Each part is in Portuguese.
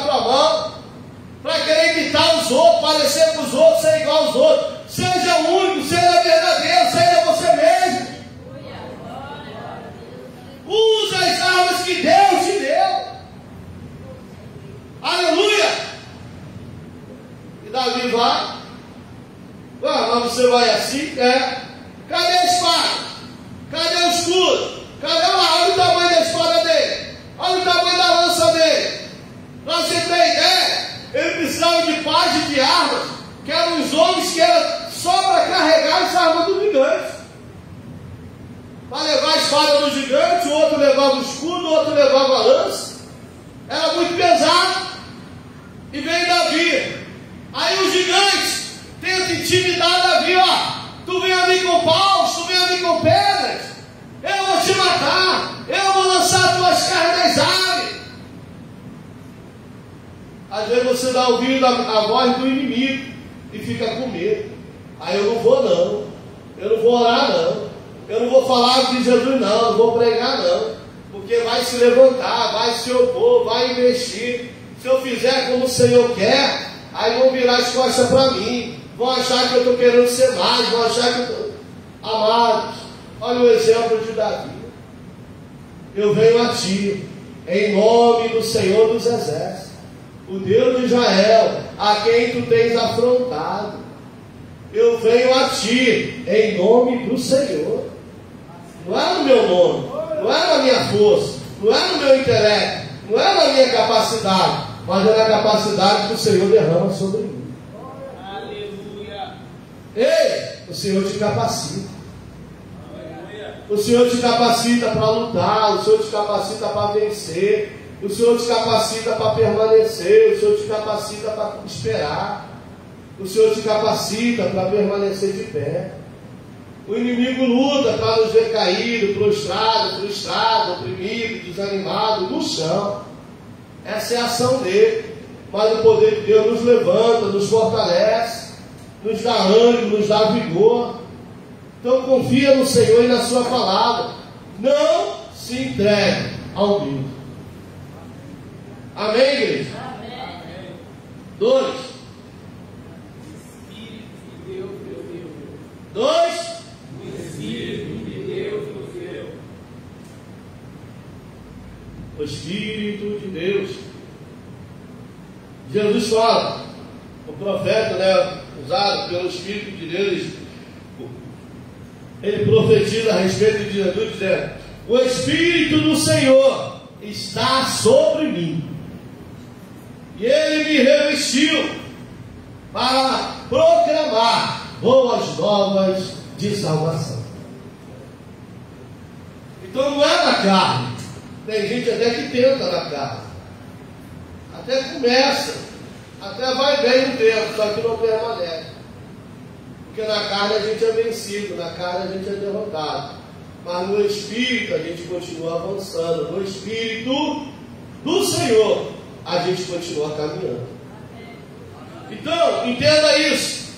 na tua mão, para querer imitar os outros, parecer com os outros, ser igual aos outros. Seja único, seja verdadeiro, seja você mesmo. Use as armas que Deus te deu. Aleluia! E Davi vai. Mas você vai assim? Cadê a espada? Cadê o escudo? Olha o tamanho da espada dele. Olha o tamanho da lança dele. Para você ter ideia, ele precisava de paz e de armas, que eram os homens que eram só para carregar as armas do gigante. Para levar a espada do gigante, o outro levava o escudo, o outro levava a lança. Era muito pesado. E vem Davi. Aí os gigantes tentam intimidar Davi, tu vem a mim com paus, tu vem a mim com pedras, eu vou te matar, eu vou lançar tuas carnes das aves. Às vezes você dá ouvido a voz do inimigo e fica com medo. Aí eu não vou não, eu não vou orar não, eu não vou falar de Jesus não vou pregar não, porque vai se levantar, vai se opor, vai investir. Se eu fizer como o Senhor quer, aí vão virar as costas para mim, vão achar que eu estou querendo ser mais, vão achar que eu estou... Amados, olha o exemplo de Davi. Eu venho a ti, em nome do Senhor dos Exércitos, o Deus de Israel, a quem tu tens afrontado. Eu venho a ti, em nome do Senhor. Não é no meu nome, não é na minha força, não é no meu intelecto, não é na minha capacidade, mas é na capacidade que o Senhor derrama sobre mim. Aleluia. Ei, o Senhor te capacita. O Senhor te capacita para lutar, o Senhor te capacita para vencer, o Senhor te capacita para permanecer, o Senhor te capacita para esperar, o Senhor te capacita para permanecer de pé. O inimigo luta para nos ver caído, prostrado, frustrado, oprimido, desanimado, no chão. Essa é a ação dele. Mas o poder de Deus nos levanta, nos fortalece, nos dá ânimo, nos dá vigor. Então confia no Senhor e na sua palavra. Não se entregue ao medo. Amém, igreja? Amém. 2. O Espírito de Deus. Jesus fala, o profeta, usado pelo Espírito de Deus, ele profetiza a respeito de Jesus, dizendo: o Espírito do Senhor está sobre mim, e ele me revestiu para proclamar boas novas de salvação. Então não é na carne. Tem gente até que tenta na carne, até começa, até vai bem um tempo, só que não permanece. Porque na carne a gente é vencido, na carne a gente é derrotado, mas no Espírito a gente continua avançando, no Espírito do Senhor a gente continua caminhando. Então, entenda isso.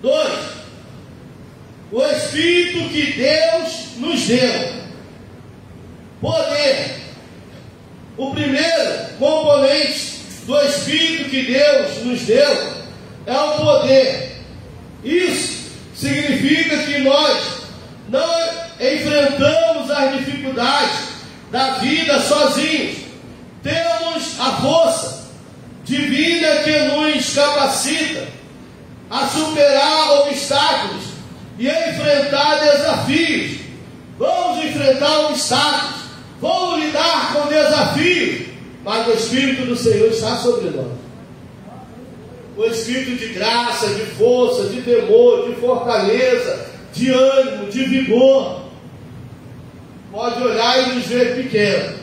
2. O Espírito que Deus nos deu. Poder. O primeiro componente do Espírito que Deus nos deu é o poder. Isso significa que nós não enfrentamos as dificuldades da vida sozinhos. Temos a força divina que nos capacita a superar obstáculos e a enfrentar desafios. Vamos enfrentar obstáculos, vamos lidar com desafios, mas o Espírito do Senhor está sobre nós. O Espírito de graça, de força, de temor, de fortaleza, de ânimo, de vigor. Pode olhar e nos ver pequenos,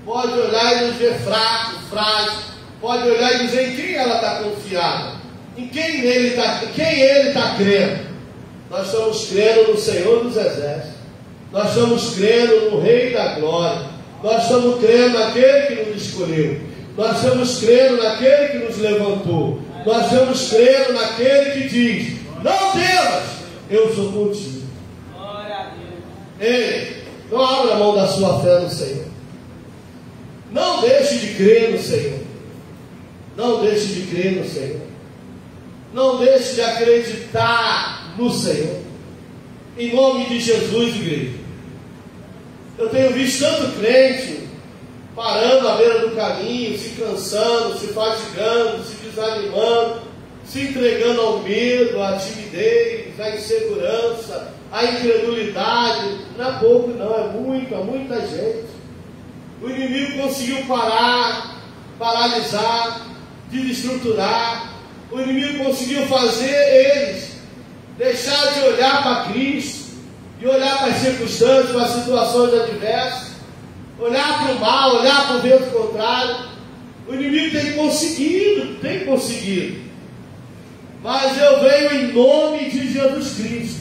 pode olhar e nos ver fracos, frágeis, pode olhar e dizer em quem ela está confiada, em quem ele está crendo. Nós estamos crendo no Senhor dos Exércitos, nós estamos crendo no Rei da Glória, nós estamos crendo naquele que nos escolheu, nós estamos crendo naquele que nos levantou, nós estamos crendo naquele que diz: não temas, eu sou contigo. Ei, não abra a mão da sua fé no Senhor, não deixe de crer no Senhor, Não deixe de crer no Senhor. Não deixe de acreditar no Senhor. Em nome de Jesus, igreja. Eu tenho visto tanto crente parando à beira do caminho, se cansando, se fatigando, se desanimando, se entregando ao medo, à timidez, à insegurança, à incredulidade. Não é pouco não, é muita gente. O inimigo conseguiu paralisar, desestruturar. O inimigo conseguiu fazer eles deixar de olhar para Cristo, de olhar para as circunstâncias, para as situações adversas, olhar para o mal, olhar para o vento contrário. O inimigo tem conseguido. Mas eu venho em nome de Jesus Cristo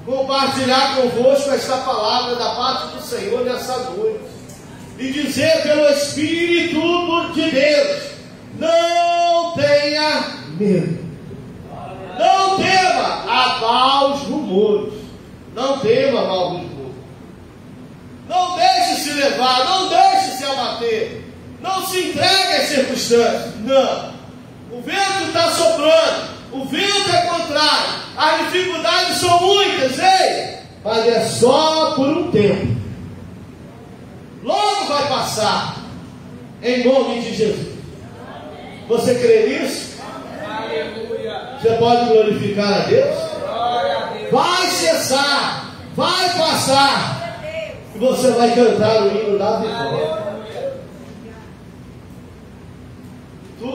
compartilhar convosco esta palavra da parte do Senhor nessa noite e dizer pelo Espírito de Deus: não tenha medo, não tema a maus rumores, não tema a maus rumores, não deixe se levar, não deixe se abater, não se entregue às circunstâncias. Não, o vento está soprando, o vento é contrário, as dificuldades são muitas, mas é só por um tempo. Logo vai passar, em nome de Jesus. Você crê nisso? Aleluia. Você pode glorificar a Deus? Glória a Deus. Vai cessar, vai passar, e você vai cantar o hino da vitória.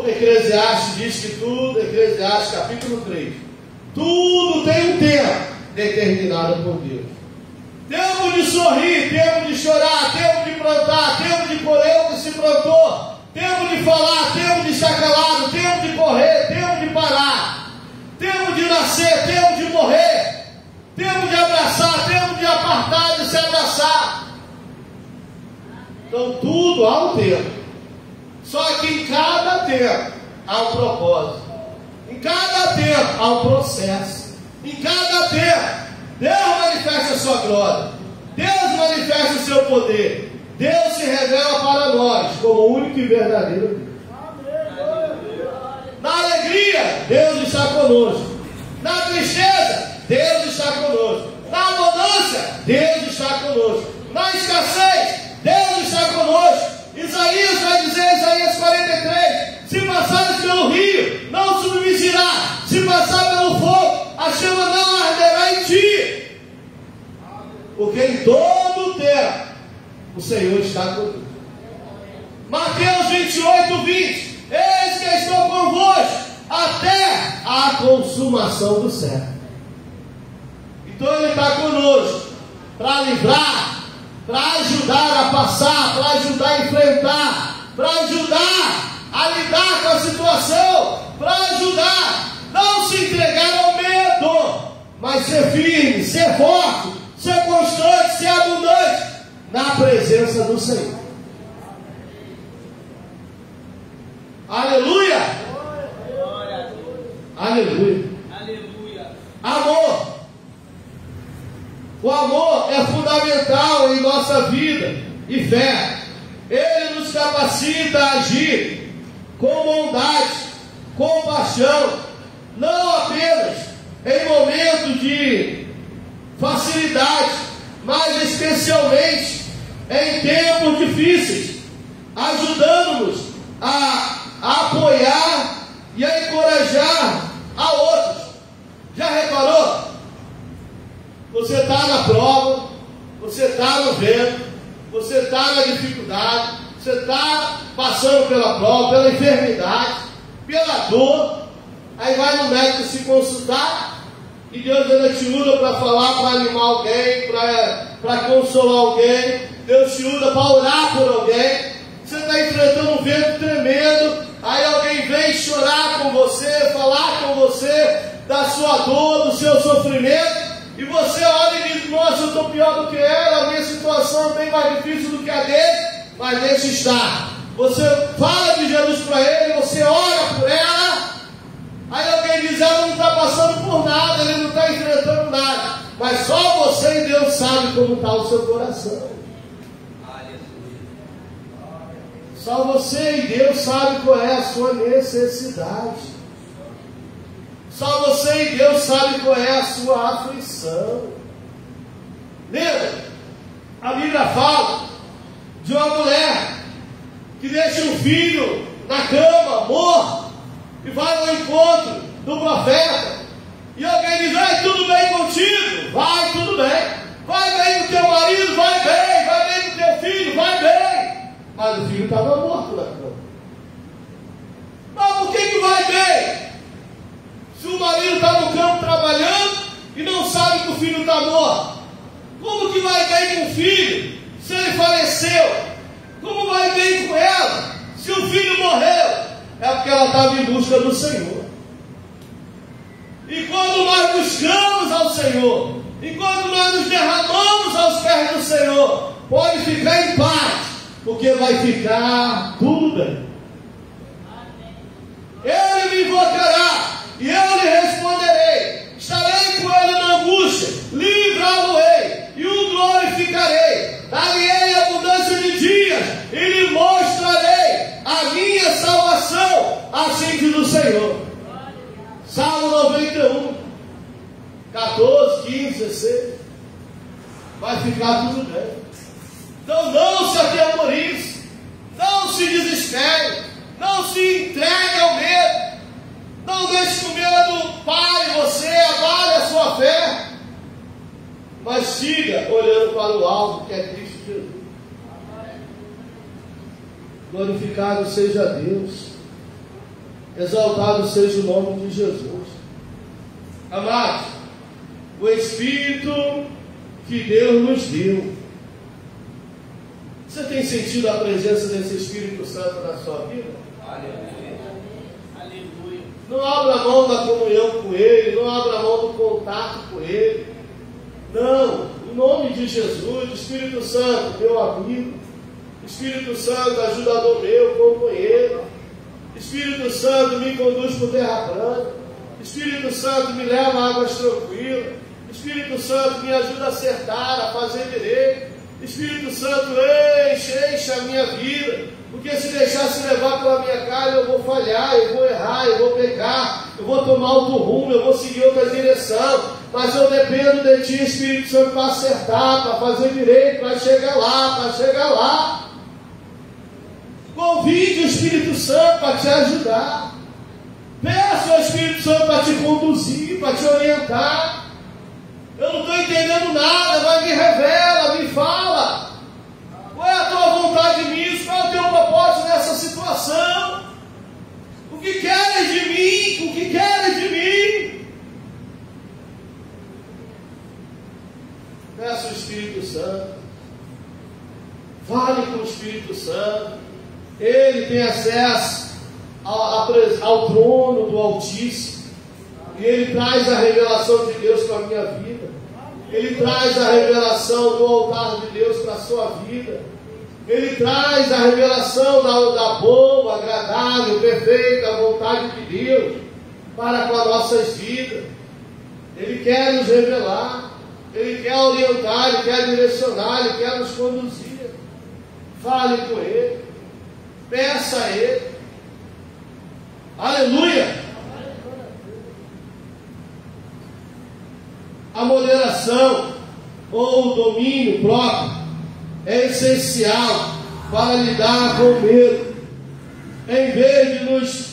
Eclesiastes diz que tudo, Eclesiastes capítulo 3, tudo tem um tempo determinado por Deus. Tempo de sorrir, tempo de chorar, tempo de plantar, tempo de colher o que se plantou, tempo de falar, tempo de estar calado, tempo de correr, tempo de parar, tempo de nascer, tempo de morrer, tempo de abraçar, tempo de apartar, de se abraçar. Então tudo há um tempo. Só que em cada tempo há um propósito. Em cada tempo há um processo. Em cada tempo Deus manifesta a sua glória, Deus manifesta o seu poder, Deus se revela para nós como o único e verdadeiro Deus. Na alegria, Deus está conosco. Na tristeza, Deus está conosco. Na abundância, Deus está conosco. Na escassez, Deus está conosco. Isaías vai dizer, Isaías 43, se passares pelo rio, não submergirá. Se passar pelo fogo, a chama não arderá em ti. Porque em todo o tempo o Senhor está conosco. Mateus 28, 20, eis que estou convosco até a consumação do século. Então Ele está conosco para livrar, para ajudar a passar, para ajudar a enfrentar, para ajudar a lidar com a situação, para ajudar, não se entregar ao medo, mas ser firme, ser forte, ser constante, ser abundante na presença do Senhor. Aleluia! Aleluia! Aleluia. Amor. O amor é fundamental em nossa vida e fé. Ele nos capacita a agir com bondade, compaixão, não apenas em momentos de facilidade, mas especialmente em tempos difíceis, ajudando-nos a apoiar e a encorajar a outros. Já reparou? Você está na prova, você está no vento, você está na dificuldade, você está passando pela prova, pela enfermidade, pela dor, aí vai no médico se consultar, e Deus ainda te usa para falar, para animar alguém, para consolar alguém, Deus te usa para orar por alguém. Você está enfrentando um vento tremendo, aí alguém vem chorar com você, falar com você da sua dor, do seu sofrimento, e você olha e diz: nossa, eu estou pior do que ela, a minha situação é bem mais difícil do que a dele, mas deixa estar. Você fala de Jesus para ele, você ora por ela, aí alguém diz: ela não está passando por nada, ele não está enfrentando nada, mas só você e Deus sabe como está o seu coração. Só você e Deus sabem qual é a sua necessidade. Só você e Deus sabem qual é a sua aflição. Lembra? A Bíblia fala de uma mulher que deixa um filho na cama, morto, e vai ao encontro do profeta. E alguém diz: vai tudo bem contigo? Vai tudo bem. Vai bem com teu marido? Vai bem com teu filho? Vai bem. Mas o filho estava morto na cama. Mas por que vai bem? Se o marido está no campo trabalhando e não sabe que o filho está morto, como que vai bem com o filho se ele faleceu? Como vai bem com ela se o filho morreu? É porque ela estava em busca do Senhor. E quando nós buscamos ao Senhor, e quando nós nos derramamos aos pés do Senhor, pode ficar em paz, porque vai ficar tudo bem. Ele me invocará e eu lhe responderei. Estarei com ele na angústia, livrá-lo-ei e o glorificarei. Dar-lhe-ei abundância de dias e lhe mostrarei a minha salvação, assim diz o Senhor. Salmo 91, 14, 15, 16. Vai ficar tudo bem. Então não se atemorize, não se desespere, não se entregue ao medo. Não deixe que o medo pare você, abale a sua fé. Mas siga olhando para o alvo, que é Cristo Jesus. Glorificado seja Deus. Exaltado seja o nome de Jesus. Amados, o Espírito que Deus nos deu. Você tem sentido a presença desse Espírito Santo na sua vida? Aleluia. Não abra mão da comunhão com Ele, não abra mão do contato com Ele. Não, em nome de Jesus, Espírito Santo, meu amigo, Espírito Santo, ajudador meu, companheiro, Espírito Santo, me conduz por terra plana, Espírito Santo, me leva a águas tranquilas, Espírito Santo, me ajuda a acertar, a fazer direito, Espírito Santo, enche a minha vida, porque se deixar se levar pela minha carne, eu vou falhar, eu vou errar, eu vou pecar, eu vou tomar outro rumo, eu vou seguir outra direção, mas eu dependo de Ti, Espírito Santo, para acertar, para fazer direito, para chegar lá. Convide o Espírito Santo para te ajudar, peça ao Espírito Santo para te conduzir, para te orientar. Eu não estou entendendo nada, vai, me revela, me fala. Qual é a tua vontade nisso? Qual é o teu propósito nessa situação? O que queres de mim? O que queres de mim? Peça o Espírito Santo. Fale com o Espírito Santo. Ele tem acesso ao trono do Altíssimo. E Ele traz a revelação de Deus para a minha vida. Ele traz a revelação do altar de Deus para a sua vida. Ele traz a revelação da boa, agradável, perfeita vontade de Deus para com as nossas vidas. Ele quer nos revelar. Ele quer orientar, Ele quer direcionar, Ele quer nos conduzir. Fale com Ele. Peça a Ele. Aleluia! A moderação ou o domínio próprio é essencial para lidar com o medo. Em vez de nos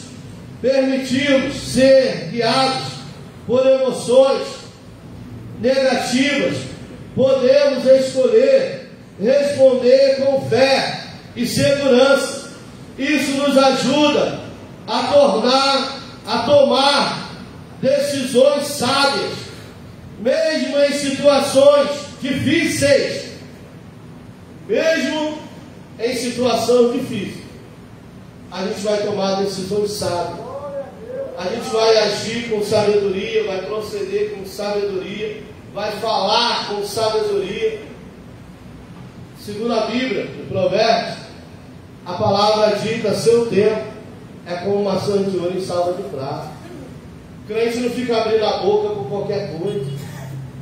permitirmos ser guiados por emoções negativas, podemos escolher responder com fé e segurança. Isso nos ajuda a tomar decisões sábias, mesmo em situações difíceis. Mesmo em situação difícil, a gente vai tomar decisões sábias. A gente vai agir com sabedoria, vai proceder com sabedoria, vai falar com sabedoria. Segundo a Bíblia, em Provérbios, a palavra dita: seu tempo é como maçã de ouro em salva de prata. O crente não fica abrindo a boca por qualquer coisa.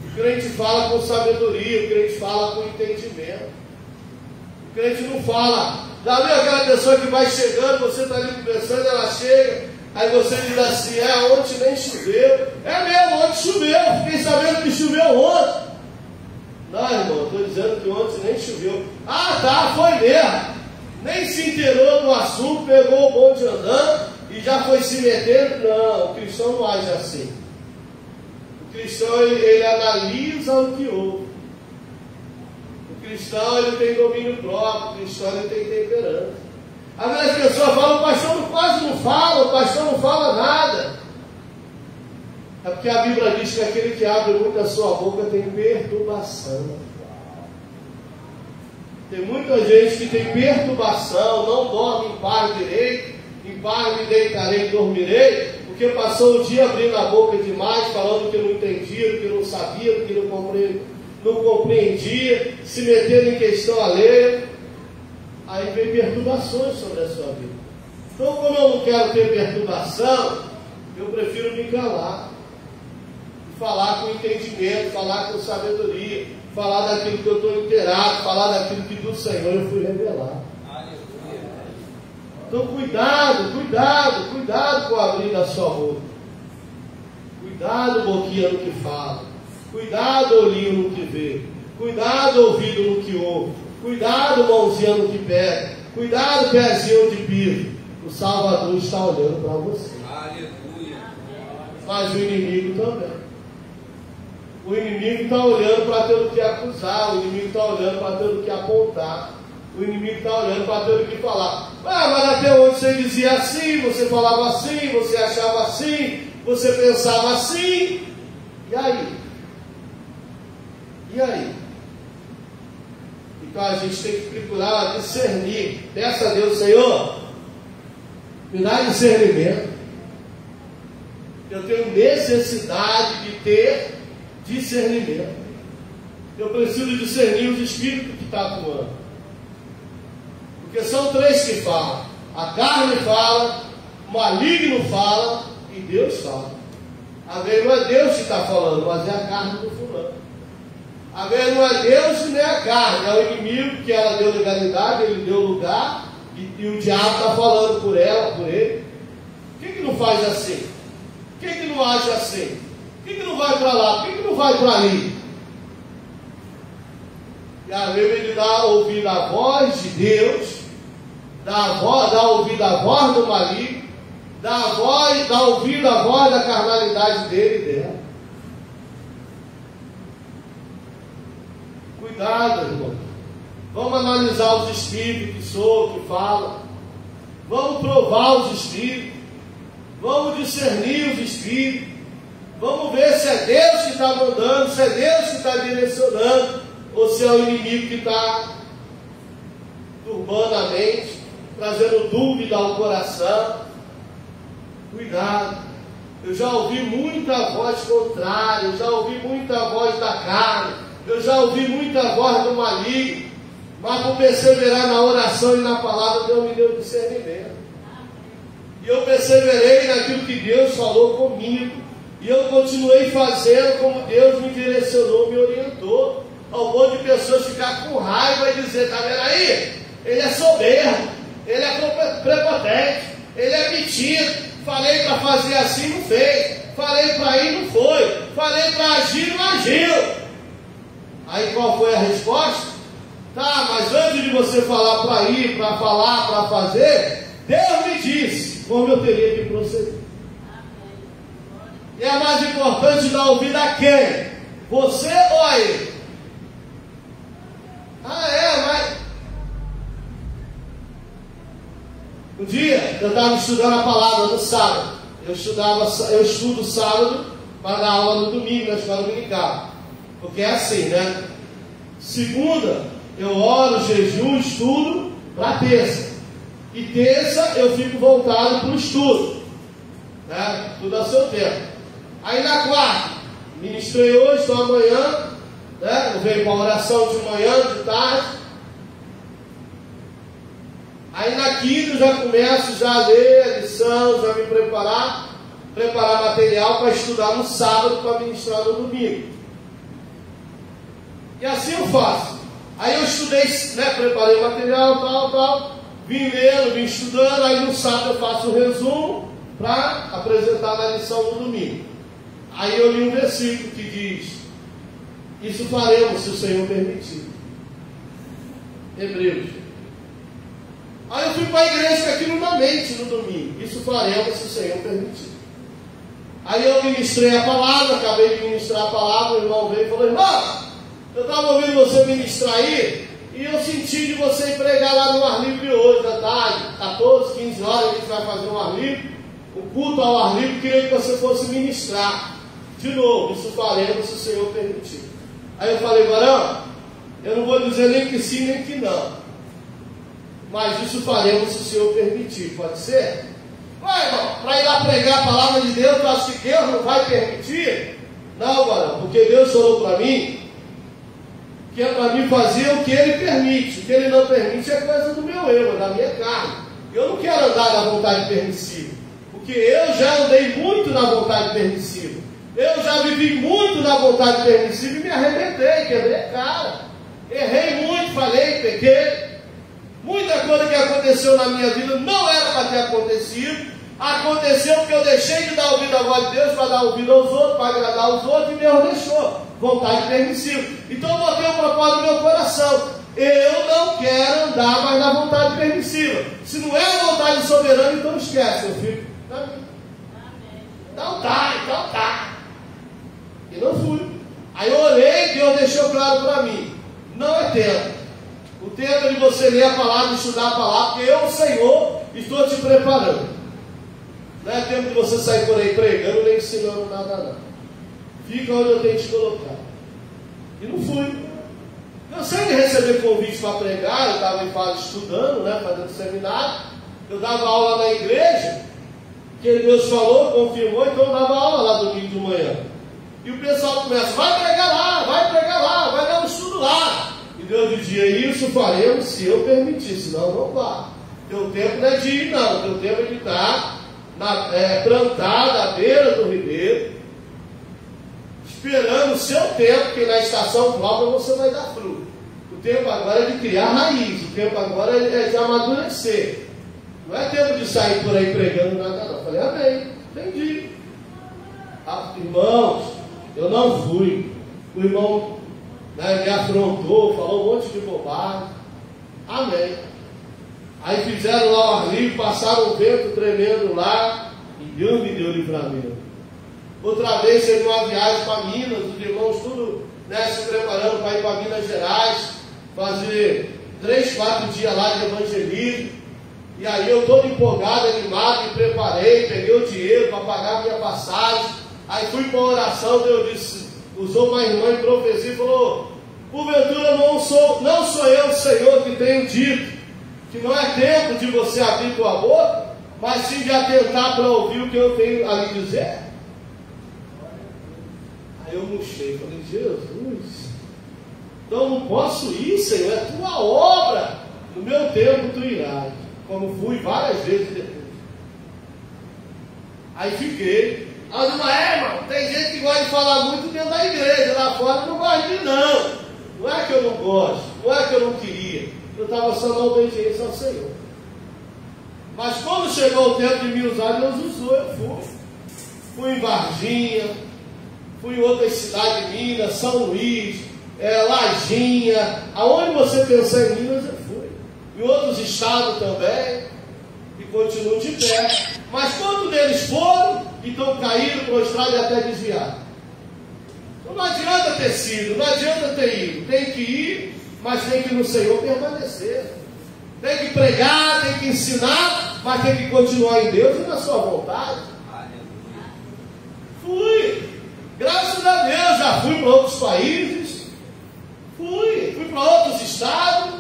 O crente fala com sabedoria, o crente fala com entendimento. O crente não fala Já viu aquela pessoa que vai chegando, você está ali conversando, ela chega, aí você diz assim, ontem nem choveu. É mesmo, ontem choveu, fiquei sabendo que choveu ontem. Não, irmão, estou dizendo que ontem nem choveu. Ah, tá, foi mesmo. Nem se inteirou do assunto, pegou o bonde andando e já foi se metendo. Não, o cristão não age assim. O cristão, ele analisa o que ouve. O cristão, ele tem domínio próprio. O cristão, ele tem temperança. Às vezes as pessoas falam, o pastor quase não fala, o pastor não fala nada. É porque a Bíblia diz que aquele que abre muito a sua boca tem perturbação. Tem muita gente que tem perturbação, não dorme em paz direito, em paz me deitarei e dormirei, porque passou o dia abrindo a boca demais, falando que não entendia, que não sabia, que não compreendia, se metendo em questão alheia. Aí vem perturbações sobre a sua vida. Então, como eu não quero ter perturbação, eu prefiro me calar. Falar com entendimento, falar com sabedoria, falar daquilo que eu estou inteirado, falar daquilo que do Senhor eu fui revelar. Então cuidado com abrir a sua boca. Cuidado, boquinha, no que fala. Cuidado, olhinho, no que vê. Cuidado, ouvido, no que ouve. Cuidado, mãozinha, no que pega. Cuidado, pezinho de piso. O Salvador está olhando para você. Aleluia. Mas o inimigo também. O inimigo está olhando para ter o que acusar, o inimigo está olhando para ter o que apontar, o inimigo está olhando para ter o que falar. Mas até onde você dizia assim, você falava assim, você achava assim, você pensava assim, e aí? E aí? Então a gente tem que procurar discernir. Peça a Deus, Senhor, me dá discernimento. Eu tenho necessidade de ter discernimento. Eu preciso discernir os espíritos que estão atuando. Porque são três que falam. A carne fala, o maligno fala e Deus fala. Às vezes não é Deus que está falando, mas é a carne do fulano. Às vezes não é Deus nem a carne, é o inimigo que ela deu legalidade, ele deu lugar e o diabo está falando por ela, por ele. Por que não faz assim? Por que não age assim? Por que não vai para lá? Por que não vai para ali? E às vezes ele dá ouvido à voz de Deus, dá ouvido à voz do maligno, dá ouvido à voz da carnalidade dele e dela. Cuidado, irmão. Vamos analisar os espíritos que soam, que falam. Vamos provar os espíritos. Vamos discernir os espíritos. Vamos ver se é Deus que está mandando, se é Deus que está direcionando, ou se é o inimigo que está turbando a mente, trazendo dúvida ao coração. Cuidado. Eu já ouvi muita voz contrária, eu já ouvi muita voz da carne, eu já ouvi muita voz do maligno, mas por perseverar na oração e na palavra, Deus me deu discernimento. E eu perseverei naquilo que Deus falou comigo. E eu continuei fazendo como Deus me direcionou, me orientou. Ao ponto de pessoas ficar com raiva e dizer, tá vendo aí? Ele é soberbo, ele é prepotente, ele é metido. Falei para fazer assim, não fez. Falei para ir, não foi. Falei para agir, não agiu. Aí qual foi a resposta? Tá, mas antes de você falar para ir, para falar, para fazer, Deus me disse como eu teria que proceder. E é mais importante dar ouvido a quem? Você ou a ele? Mas... Um dia, eu estava estudando a palavra no sábado. Eu estudo sábado para dar aula no domingo, na escola dominical. Porque é assim, né? Segunda, eu oro, jejum, estudo para terça. E terça, eu fico voltado para o estudo. Né? Tudo a seu tempo. Aí na quarta, ministrei hoje, estou amanhã, né? Eu venho para a oração de manhã, de tarde. Aí na quinta eu já começo a ler a lição, já me preparar material para estudar no sábado, para ministrar no domingo. E assim eu faço. Aí eu estudei, né? Preparei o material, tal. vim lendo, vim estudando, aí no sábado eu faço um resumo para apresentar na lição no domingo. Aí eu li um versículo que diz: isso faremos se o Senhor permitir. Hebreus. Aí eu fui para a igreja com aquilo na mente no domingo. Isso faremos se o Senhor permitir. Aí eu ministrei a palavra, acabei de ministrar a palavra, o irmão veio e falou: irmão, eu estava ouvindo você ministrar aí, e eu senti de você pregar lá no ar livre hoje, da tarde, 14, 15 horas, a gente vai fazer um ar livre, o culto ao ar livre, queria que você fosse ministrar. De novo, isso faremos se o Senhor permitir. Aí eu falei: varão, eu não vou dizer nem que sim, nem que não, mas isso faremos se o Senhor permitir, pode ser? Ué, irmão, para ir lá pregar a palavra de Deus, tu acha que Deus não vai permitir? Não, varão, porque Deus falou para mim que é para mim fazer o que Ele permite. O que Ele não permite é coisa do meu eu, da minha carne. Eu não quero andar na vontade permissiva, porque eu já andei muito na vontade permissiva. Eu já vivi muito na vontade permissiva e me arrebentei, quebrei a cara. Errei muito, falei, pequei. Muita coisa que aconteceu na minha vida não era para ter acontecido. Aconteceu porque eu deixei de dar ouvido à voz de Deus para dar ouvido aos outros, para agradar os outros, e Deus deixou. Vontade permissiva. Então eu botei um propósito no meu coração: eu não quero andar mais na vontade permissiva. Se não é a vontade soberana, então esquece, eu fico na minha. Então tá. E não fui. Aí eu orei, Deus deixou claro para mim: não é tempo. O tempo é de você ler a palavra, estudar a palavra, porque eu, Senhor, estou te preparando. Não é tempo de você sair por aí pregando nem ensinando nada, não. Fica onde eu tenho que te colocar. E não fui. Eu sempre recebi convite para pregar, eu estava em fase estudando, fazendo seminário. Eu dava aula na igreja, que Deus falou, confirmou, então eu dava aula lá domingo de manhã. E o pessoal começa: vai pregar lá, vai dar um estudo lá. E Deus dizia: isso faremos se eu permitir, senão não vá. Teu tempo não é de ir, não. Teu tempo é de estar plantado à beira do ribeiro, esperando o seu tempo, que na estação própria você vai dar fruto. O tempo agora é de criar raiz, o tempo agora é de amadurecer. Não é tempo de sair por aí pregando nada, não. Eu falei: amém, entendi. Irmãos, eu não fui. O irmão me afrontou, falou um monte de bobagem. Amém. Aí fizeram lá o ar livre, passaram um vento tremendo lá, e Deus me deu livramento. Outra vez teve uma viagem para Minas, os irmãos tudo se preparando para ir para Minas Gerais, fazer 3, 4 dias lá de evangelismo. E aí eu todo empolgado, animado, me preparei, peguei o dinheiro para pagar a minha passagem. Aí fui para a oração, Deus disse, usou uma irmã em profecia e falou: porventura não sou eu, Senhor, que tenho dito que não é tempo de você abrir tua boca, mas sim de atentar para ouvir o que eu tenho a lhe dizer? Aí eu murchei, falei: Jesus, então não posso ir, Senhor, é tua obra, no meu tempo tu irás, como fui várias vezes depois. Aí fiquei. Aí irmão, tem gente que gosta de falar muito dentro da igreja, lá fora eu não gosto de não. Não é que eu não gosto, não é que eu não queria, eu estava só na obediência ao Senhor. Mas quando chegou o tempo de me usar, Deus usou, eu fui. Fui em Varginha, fui em outras cidades de Minas, São Luís, Lajinha, aonde você pensar em Minas, eu fui. Em outros estados também, e continuo de pé. Mas quantos deles foram e estão caídos, prostrados e até desviados? Então não adianta ter sido, não adianta ter ido. Tem que ir, mas tem que no Senhor permanecer. Tem que pregar, tem que ensinar, mas tem que continuar em Deus e na sua vontade. Fui, graças a Deus, já fui para outros países, fui para outros estados,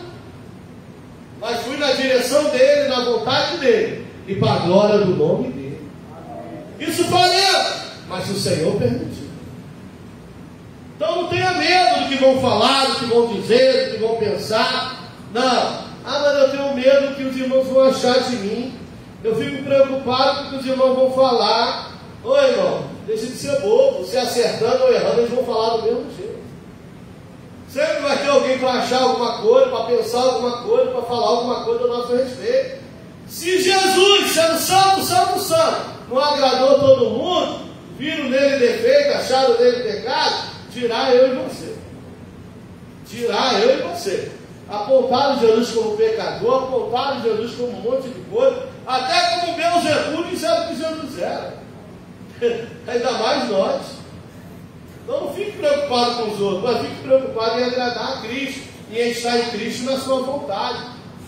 mas fui na direção dele, na vontade dele, e para a glória do nome dele. Isso valeu, mas o Senhor permitiu. Então não tenha medo do que vão falar, do que vão dizer, do que vão pensar. Não. Mas eu tenho medo do que os irmãos vão achar de mim. Eu fico preocupado com o que os irmãos vão falar. Ô irmão, deixa de ser bobo. Se acertando ou errando, eles vão falar do mesmo jeito. Sempre vai ter alguém para achar alguma coisa, para pensar alguma coisa, para falar alguma coisa a nosso respeito. Se Jesus, sendo santo, santo, santo, não agradou todo mundo, viram nele defeito, acharam nele pecado, dirá eu e você. Dirá eu e você. Apontaram Jesus como pecador, apontaram Jesus como um monte de coisa, até como Beelzebub disseram que Jesus era. Ainda mais nós. Então não fique preocupado com os outros, mas fique preocupado em agradar a Cristo, e em estar em Cristo na sua vontade.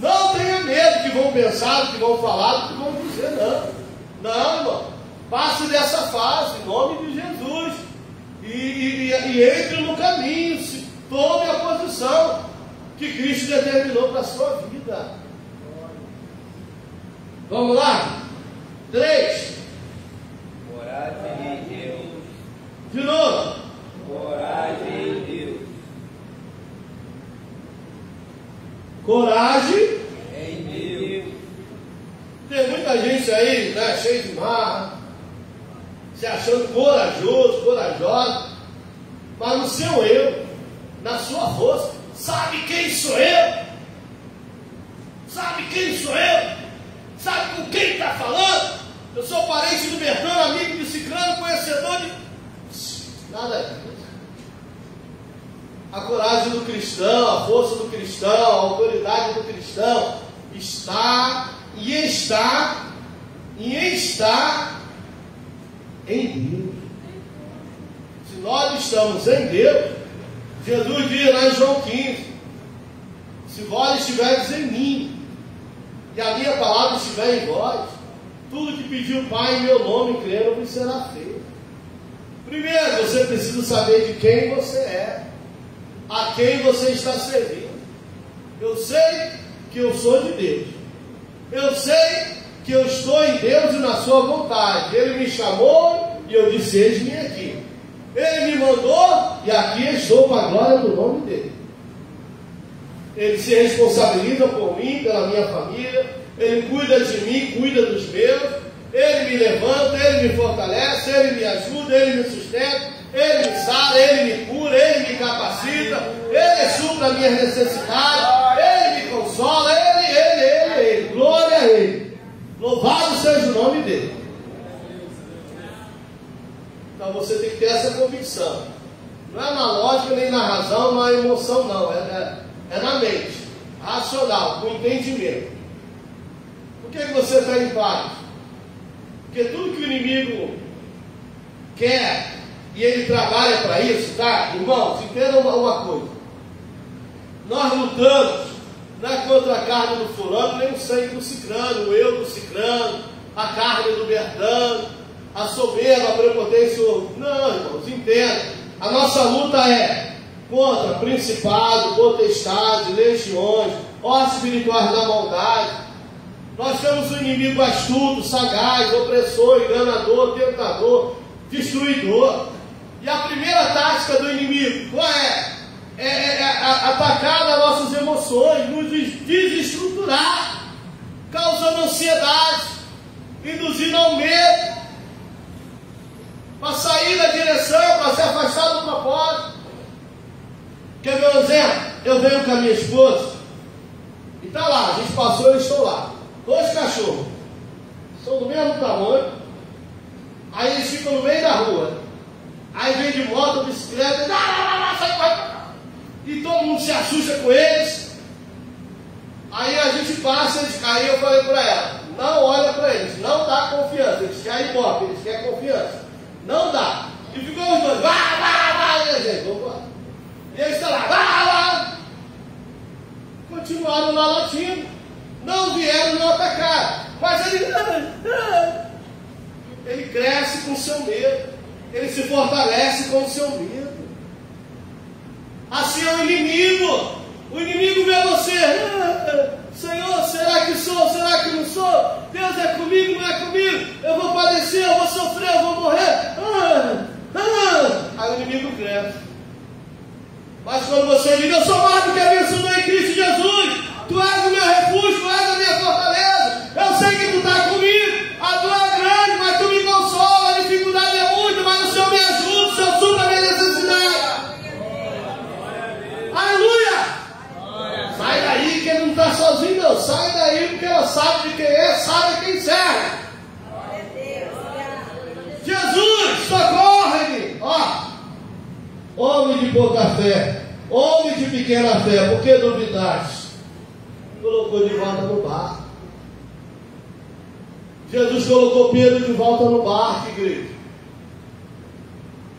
Não tenha medo que vão pensar, que vão falar, que vão dizer, não. Não, irmão. Passe dessa fase, em nome de Jesus. E entre no caminho, tome a posição que Cristo determinou para a sua vida. Vamos lá? 3. Coragem em Deus. De novo. Coragem em Deus. Coragem em Deus. Tem muita gente aí, né, cheio de marra, se achando corajoso, corajosa, mas no seu eu, na sua força, sabe quem sou eu? Sabe quem sou eu? Sabe com quem está falando? Eu sou parente do Bertano, amigo de Ciclano, conhecedor de... Nada disso. A coragem do cristão, a força do cristão, a autoridade do cristão está em Deus. Se nós estamos em Deus, Jesus diz lá em João 15: se vós estiveres em mim, e a minha palavra estiver em vós, tudo que pediu o Pai em meu nome, crendo, vos será feito. Primeiro, você precisa saber de quem você é, a quem você está servindo. Eu sei que eu sou de Deus. Eu sei que eu estou em Deus e na sua vontade. Ele me chamou e eu disse: eis-me aqui. Ele me mandou e aqui estou para a glória do nome dele. Ele se responsabiliza por mim, pela minha família. Ele cuida de mim, cuida dos meus. Ele me levanta, ele me fortalece, ele me ajuda, ele me sustenta, ele me sara, ele me cura, ele me capacita, ele supra as minhas necessidades, ele me consola, ele. Glória a ele. Louvado seja o nome dele. Então você tem que ter essa convicção. Não é na lógica, nem na razão, na emoção, não. É na mente, racional, com entendimento. Por que você está em paz? Porque tudo que o inimigo quer, e ele trabalha para isso, tá? Irmãos, entendam uma coisa. Nós lutamos não é contra a carne do fulano, nem o sangue do ciclano, o eu do ciclano, a carne do Bertano, a soberba, a prepotência. Não, irmãos, entendam. A nossa luta é contra principado, potestade, legiões, hostes espirituais da maldade. Nós temos um inimigo astuto, sagaz, opressor, enganador, tentador, destruidor. E a primeira tática do inimigo, qual é? É atacar as nossas emoções, nos desestruturar, causando ansiedade, induzindo ao medo, para sair da direção, para se afastar do propósito. Quer ver um exemplo? Eu venho com a minha esposa, e está lá, a gente passou, eles estão lá. 2 cachorros, são do mesmo tamanho, aí eles ficam no meio da rua, aí vem de moto, bicicleta, sai, e todo mundo se assusta com eles, aí a gente passa, aí eu falei para ela, não olha para eles, não dá confiança, eles querem ibope, eles querem confiança, não dá, e ficou os dois, vai, e a gente, vamos lá, e eles estão lá, vai, continuaram lá latindo. Não vieram, não atacaram. Mas ele cresce com o seu medo. Ele se fortalece com o seu medo. Assim é o inimigo. O inimigo vê você. Senhor, será que sou? Será que não sou? Deus é comigo, não é comigo? Eu vou padecer, eu vou sofrer, eu vou morrer. Aí o inimigo cresce. Mas quando você diz: eu sou mais do que vencedor em Cristo Jesus, Tu és o meu refúgio, Tu és a minha fortaleza, eu sei que Tu está comigo, a dor é grande, mas Tu me consola, a dificuldade é muito, mas o Senhor me ajuda, o Senhor supra a minha necessidade. homem de pouca fé, homem de pequena fé, por que duvidaste? Colocou de volta no barco. Jesus colocou Pedro de volta no barco, igreja.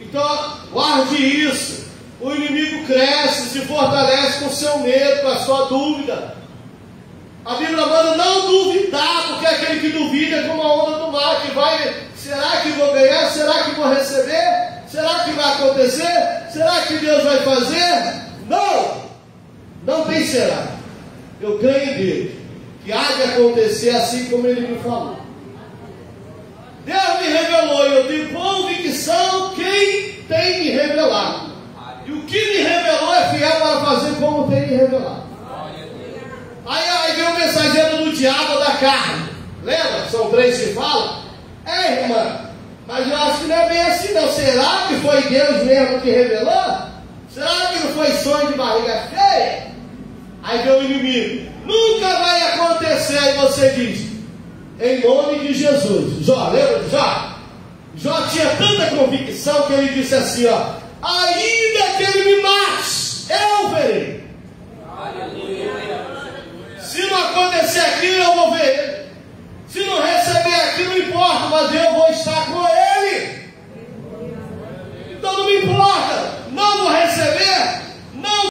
Então, guarde isso. O inimigo cresce, se fortalece com o seu medo, com a sua dúvida. A Bíblia manda não duvidar, porque aquele que duvida é como a onda do mar, que vai, será que vou ganhar? Será que vou receber? Será que vai acontecer? Será que Deus vai fazer? Não! Não tem será. Eu creio em Deus, que há de acontecer assim como Ele me falou. Deus me revelou e eu tenho convicção quem tem me revelado. E o que me revelou é fiel para fazer como tem me revelado. Aí vem o mensageiro do diabo da carne. Lembra? São 3 que falam. Irmã, mas eu acho que não é bem assim não. Será que foi Deus mesmo que revelou? Será que não foi sonho de barriga cheia? Aí vem o inimigo. Nunca vai acontecer. Aí você diz, em nome de Jesus. Jó, lembra de Jó? Jó tinha tanta convicção que ele disse assim, ó: ainda que ele me mate, eu verei.